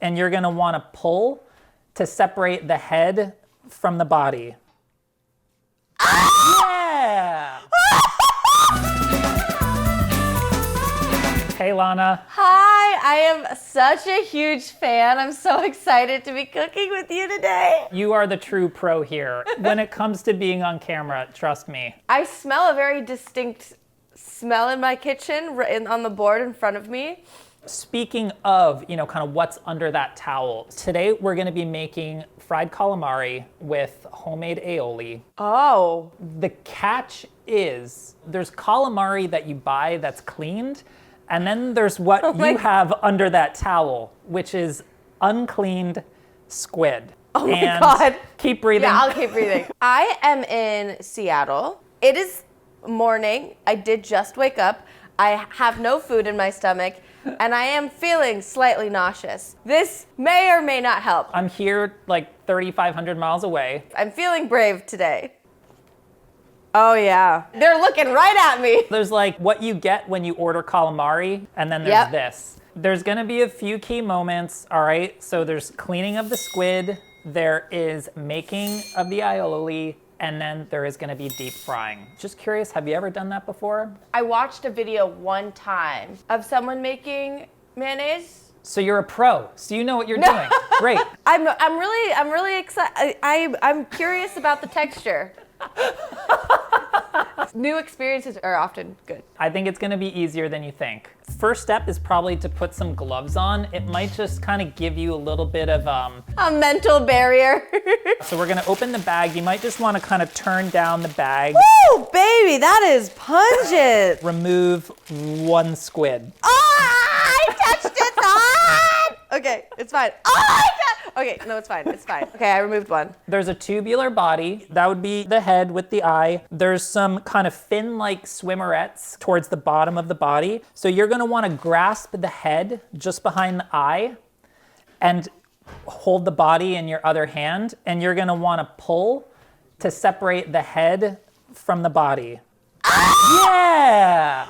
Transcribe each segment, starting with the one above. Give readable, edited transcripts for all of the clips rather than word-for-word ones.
and you're gonna wanna pull to separate the head from the body. Yeah! Hey, Lana. Hi, I am such a huge fan. I'm so excited to be cooking with you today. You are the true pro here. When it comes to being on camera, trust me. I smell a very distinct smell in my kitchen on the board in front of me. Speaking of, kind of what's under that towel, today we're gonna be making fried calamari with homemade aioli. Oh. The catch is there's calamari that you buy that's cleaned, and then there's what you have under that towel, which is uncleaned squid. Oh my God. Keep breathing. Yeah, I'll keep breathing. I am in Seattle. It is morning. I did just wake up. I have no food in my stomach, and I am feeling slightly nauseous. This may or may not help. I'm here like 3,500 miles away. I'm feeling brave today. Oh yeah, they're looking right at me. There's like what you get when you order calamari, and then there's this. There's gonna be a few key moments, all right? So there's cleaning of the squid, there is making of the aioli, and then there is gonna be deep frying. Just curious, have you ever done that before? I watched a video one time of someone making mayonnaise. So you're a pro, so you know what you're doing. Great. I'm really excited. I'm curious about the texture. New experiences are often good. I think it's gonna be easier than you think. First step is probably to put some gloves on. It might just kind of give you a little bit of a mental barrier. So we're gonna open the bag. You might just wanna kind of turn down the bag. Woo, baby, that is pungent. Remove one squid. Oh, I touched its heart. Okay, it's fine. Oh, okay, no, it's fine, it's fine. Okay, I removed one. There's a tubular body. That would be the head with the eye. There's some kind of fin-like swimmerets towards the bottom of the body. So you're gonna wanna grasp the head just behind the eye and hold the body in your other hand, and you're gonna wanna pull to separate the head from the body. Yeah!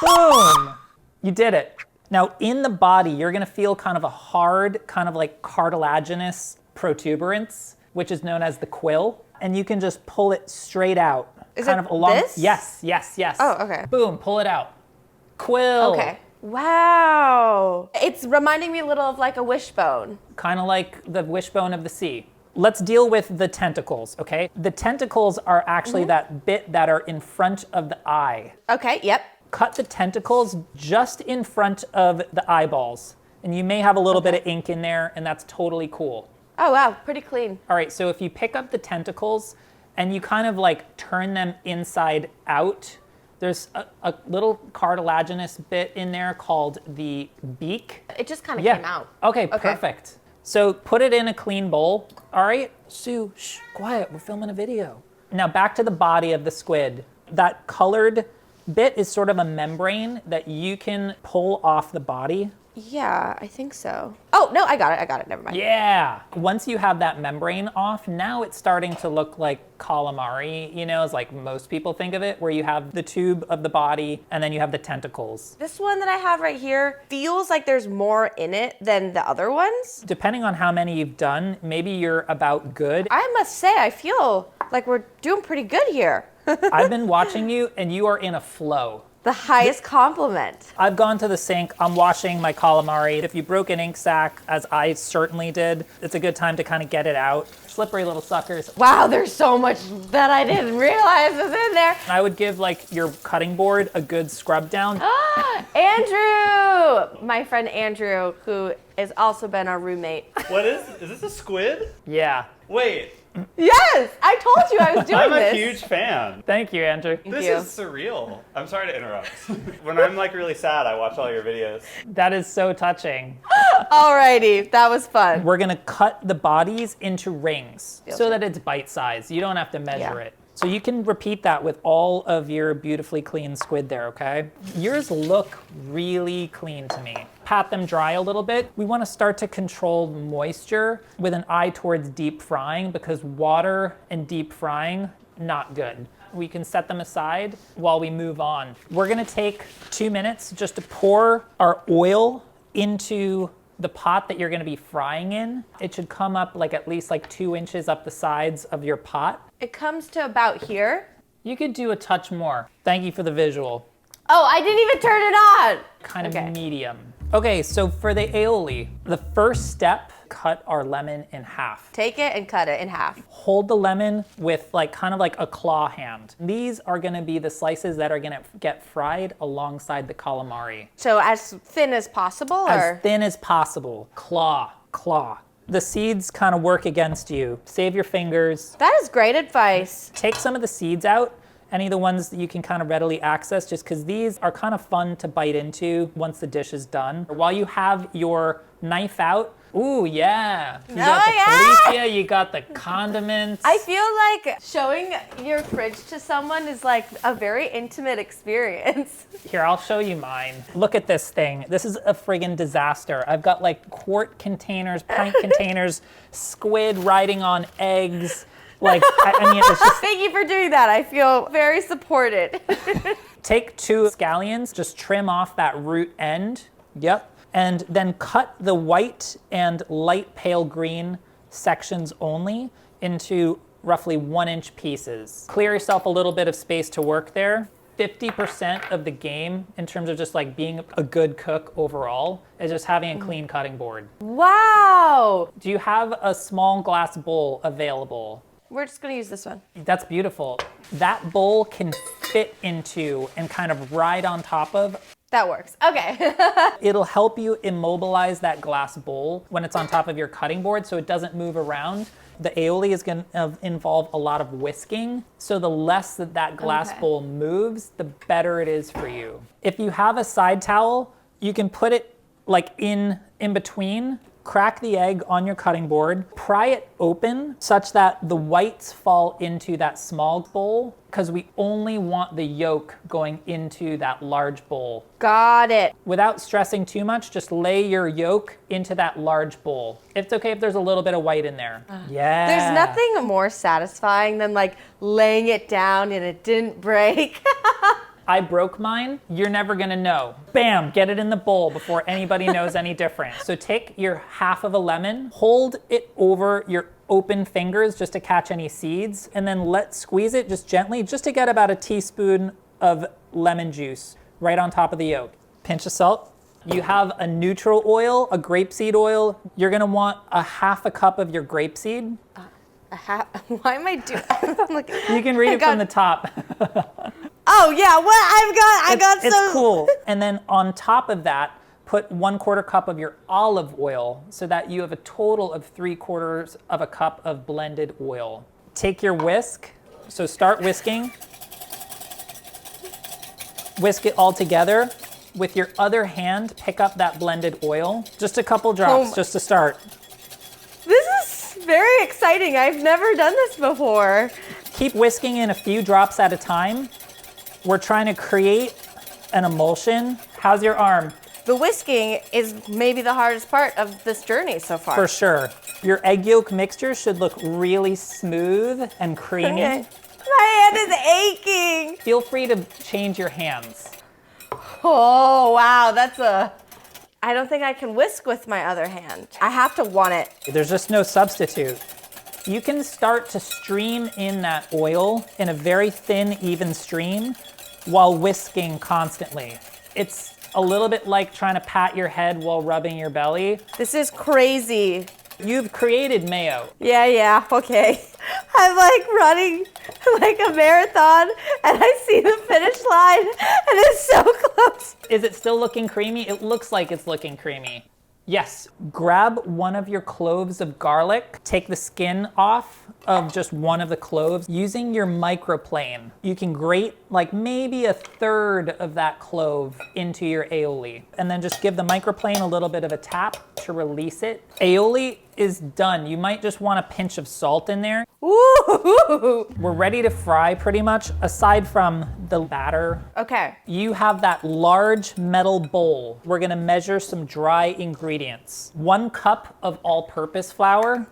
Boom! You did it. Now in the body, you're gonna feel kind of a hard, kind of like cartilaginous protuberance, which is known as the quill. And you can just pull it straight out. Is kind it of along. this? Yes. Oh, okay. Boom, pull it out. Quill. Okay. Wow. It's reminding me a little of like a wishbone. Kind of like the wishbone of the sea. Let's deal with the tentacles, okay? The tentacles are actually that bit that are in front of the eye. Okay, yep. Cut the tentacles just in front of the eyeballs. And you may have a little bit of ink in there, and that's totally cool. Oh wow, pretty clean. All right, so if you pick up the tentacles and you kind of like turn them inside out, there's a little cartilaginous bit in there called the beak. It just kind of came out. Okay, perfect. So put it in a clean bowl. All right, Sue, shh, quiet, we're filming a video. Now back to the body of the squid. That colored bit is sort of a membrane that you can pull off the body. Yeah, I think so. Oh, no, I got it, never mind. Yeah. Once you have that membrane off, now it's starting to look like calamari, as like most people think of it, where you have the tube of the body and then you have the tentacles. This one that I have right here feels like there's more in it than the other ones. Depending on how many you've done, maybe you're about good. I must say, I feel like we're doing pretty good here. I've been watching you and you are in a flow. The highest compliment. I've gone to the sink, I'm washing my calamari. If you broke an ink sac, as I certainly did, it's a good time to kind of get it out. Slippery little suckers. Wow, there's so much that I didn't realize was in there. I would give like your cutting board a good scrub down. Andrew! My friend Andrew, who has also been our roommate. What is this a squid? Yeah. Wait. Yes, I told you I was doing I'm this. a huge fan. Thank you, Andrew. This you. is surreal. I'm sorry to interrupt. When I'm like really sad, I watch all your videos. That is so touching. Alrighty, that was fun. We're gonna cut the bodies into rings so that it's bite-sized. You don't have to measure it. So you can repeat that with all of your beautifully clean squid there, okay? Yours look really clean to me. Pat them dry a little bit. We wanna start to control moisture with an eye towards deep frying, because water and deep frying, not good. We can set them aside while we move on. We're gonna take 2 minutes just to pour our oil into the pot that you're gonna be frying in, it should come up like at least like 2 inches up the sides of your pot. It comes to about here. You could do a touch more. Thank you for the visual. Oh, I didn't even turn it on. Kind of Okay. medium. Okay, so for the aioli, the first step, cut our lemon in half. Take it and cut it in half. Hold the lemon with like kind of like a claw hand. These are gonna be the slices that are gonna get fried alongside the calamari. So as thin as possible, or? As thin as possible. Claw, claw. The seeds kind of work against you. Save your fingers. That is great advice. Take some of the seeds out, any of the ones that you can kind of readily access, just because these are kind of fun to bite into once the dish is done. While you have your knife out, ooh, yeah. You got the Felicia, you got the condiments. I feel like showing your fridge to someone is like a very intimate experience. Here, I'll show you mine. Look at this thing. This is a friggin' disaster. I've got like quart containers, pint containers, squid riding on eggs. Like, I mean, it's just... Thank you for doing that. I feel very supported. Take 2 scallions, just trim off that root end. Yep. And then cut the white and light pale green sections only into roughly 1-inch pieces. Clear yourself a little bit of space to work there. 50% of the game in terms of just like being a good cook overall is just having a clean cutting board. Wow. Do you have a small glass bowl available? We're just gonna use this one. That's beautiful. That bowl can fit into and kind of ride on top of. That works. Okay. It'll help you immobilize that glass bowl when it's on top of your cutting board so it doesn't move around. The aioli is going to involve a lot of whisking, so the less that that glass bowl moves, the better it is for you. If you have a side towel, you can put it like in between. Crack the egg on your cutting board, pry it open such that the whites fall into that small bowl, because we only want the yolk going into that large bowl. Got it. Without stressing too much, just lay your yolk into that large bowl. It's okay if there's a little bit of white in there. Yeah. There's nothing more satisfying than like laying it down and it didn't break. I broke mine, you're never gonna know. Bam, get it in the bowl before anybody knows any different. So take your half of a lemon, hold it over your open fingers just to catch any seeds, and then squeeze it just gently, just to get about a teaspoon of lemon juice right on top of the yolk. Pinch of salt. You have a neutral oil, a grapeseed oil. You're gonna want a half a cup of your grapeseed. Why am I doing? I'm like, You can read it from the top. Oh yeah, what I got some. It's cool. And then on top of that, put 1/4 cup of your olive oil so that you have a total of 3/4 of a cup of blended oil. Take your whisk. So start whisking. Whisk it all together. With your other hand, pick up that blended oil. Just a couple drops, just to start. This is very exciting. I've never done this before. Keep whisking in a few drops at a time. We're trying to create an emulsion. How's your arm? The whisking is maybe the hardest part of this journey so far. For sure. Your egg yolk mixture should look really smooth and creamy. Okay. My hand is aching. Feel free to change your hands. Oh, wow, I don't think I can whisk with my other hand. I have to want it. There's just no substitute. You can start to stream in that oil in a very thin, even stream while whisking constantly. It's a little bit like trying to pat your head while rubbing your belly. This is crazy. You've created mayo. Yeah, okay. I'm like running like a marathon and I see the finish line and it's so close. Is it still looking creamy? It looks like it's looking creamy. Yes, grab one of your cloves of garlic, take the skin off of just one of the cloves. Using your microplane, you can grate like maybe 1/3 of that clove into your aioli. And then just give the microplane a little bit of a tap to release it. Aioli is done. You might just want a pinch of salt in there. Ooh. We're ready to fry pretty much, aside from the batter. Okay. You have that large metal bowl. We're gonna measure some dry ingredients. 1 cup of all-purpose flour.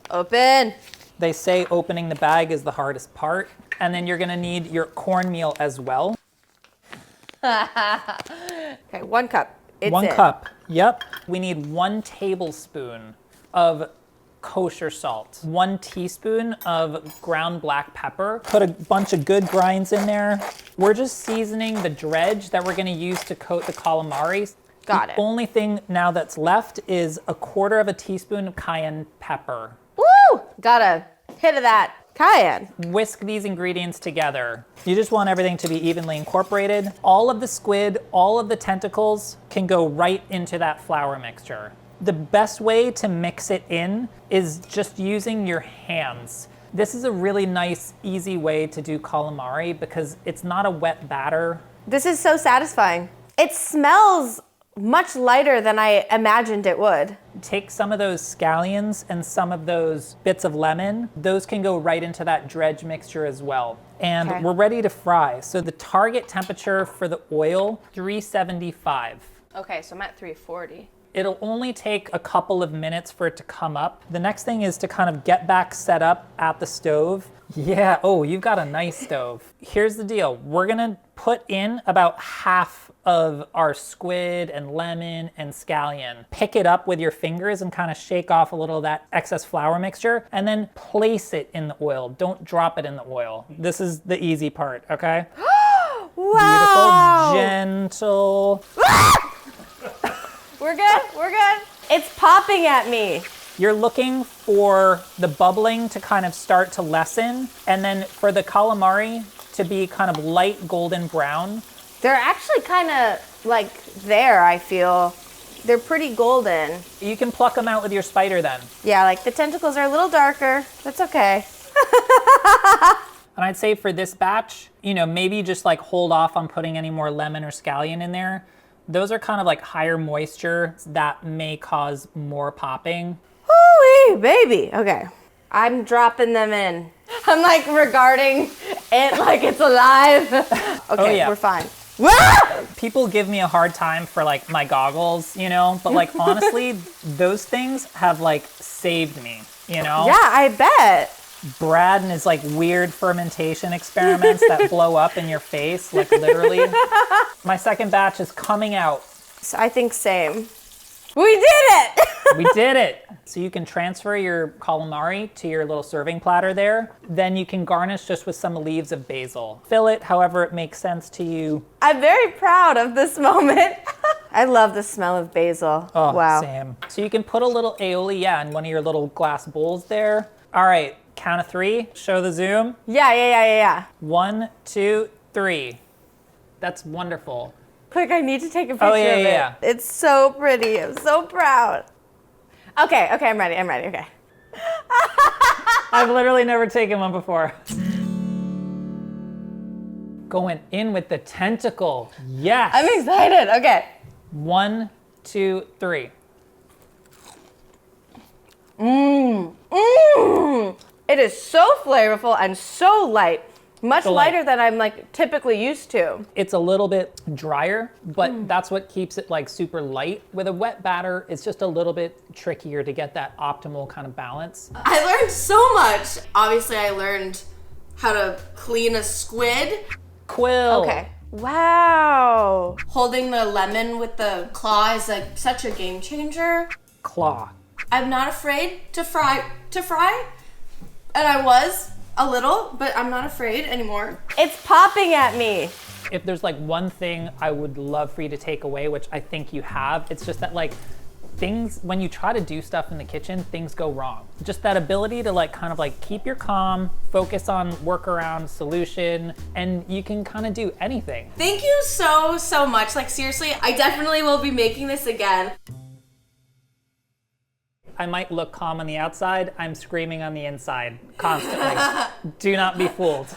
Open. They say opening the bag is the hardest part. And then you're gonna need your cornmeal as well. Okay, 1 cup. It's 1 in. cup. Yep. We need 1 tablespoon of kosher salt, 1 teaspoon of ground black pepper. Put a bunch of good grinds in there. We're just seasoning the dredge that we're gonna use to coat the calamari. Got it. The only thing now that's left is 1/4 teaspoon of cayenne pepper. Woo! Got a hit of that cayenne. Whisk these ingredients together. You just want everything to be evenly incorporated. All of the squid, all of the tentacles can go right into that flour mixture. The best way to mix it in is just using your hands. This is a really nice, easy way to do calamari because it's not a wet batter. This is so satisfying. It smells much lighter than I imagined it would. Take some of those scallions and some of those bits of lemon. Those can go right into that dredge mixture as well. And Okay. we're ready to fry. So the target temperature for the oil, 375. Okay, so I'm at 340. It'll only take a couple of minutes for it to come up. The next thing is to kind of get back set up at the stove. Yeah, oh, you've got a nice stove. Here's the deal. We're gonna put in about half of our squid and lemon and scallion. Pick it up with your fingers and kind of shake off a little of that excess flour mixture and then place it in the oil. Don't drop it in the oil. This is the easy part, okay? Wow! Beautiful, gentle. We're good, we're good. It's popping at me. You're looking for the bubbling to kind of start to lessen, and then for the calamari to be kind of light golden brown. They're actually kind of like there, I feel. They're pretty golden. You can pluck them out with your spider then. Yeah, like the tentacles are a little darker. That's okay. And I'd say for this batch, you know, maybe just like hold off on putting any more lemon or scallion in there. Those are kind of like higher moisture that may cause more popping. Hoo-wee, baby. Okay. I'm dropping them in. I'm like regarding it like it's alive. Okay, yeah. we're fine. People give me a hard time for like my goggles, you know, but like honestly, those things have like saved me, you know? Yeah, I bet. Brad and his like weird fermentation experiments that blow up in your face, like literally. My second batch is coming out. So I think same. We did it! We did it. So you can transfer your calamari to your little serving platter there. Then you can garnish just with some leaves of basil. Fill it however it makes sense to you. I'm very proud of this moment. I love the smell of basil. Oh, wow. Sam. So you can put a little aioli, in one of your little glass bowls there. All right, count of 3. Show the zoom. Yeah. 1, 2, 3. That's wonderful. Quick, I need to take a picture Oh, of it. yeah. It's so pretty. I'm so proud. Okay, I'm ready. Okay. I've literally never taken one before. Going in with the tentacle. Yes. I'm excited. Okay. 1, 2, 3. It is so flavorful and so light. Much So light. lighter than I'm like typically used to. It's a little bit drier, but that's what keeps it like super light. With a wet batter, it's just a little bit trickier to get that optimal kind of balance. I learned so much. Obviously, I learned how to clean a squid. Quill. Okay. Wow. Holding the lemon with the claw is like such a game changer. Claw. I'm not afraid to fry, and I was a little, but I'm not afraid anymore. It's popping at me. If there's like one thing I would love for you to take away, which I think you have, it's just that like things, when you try to do stuff in the kitchen, things go wrong. Just that ability to like kind of like keep your calm, focus on workaround, solution, and you can kind of do anything. Thank you so much. Like seriously, I definitely will be making this again. I might look calm on the outside, I'm screaming on the inside constantly. Do not be fooled.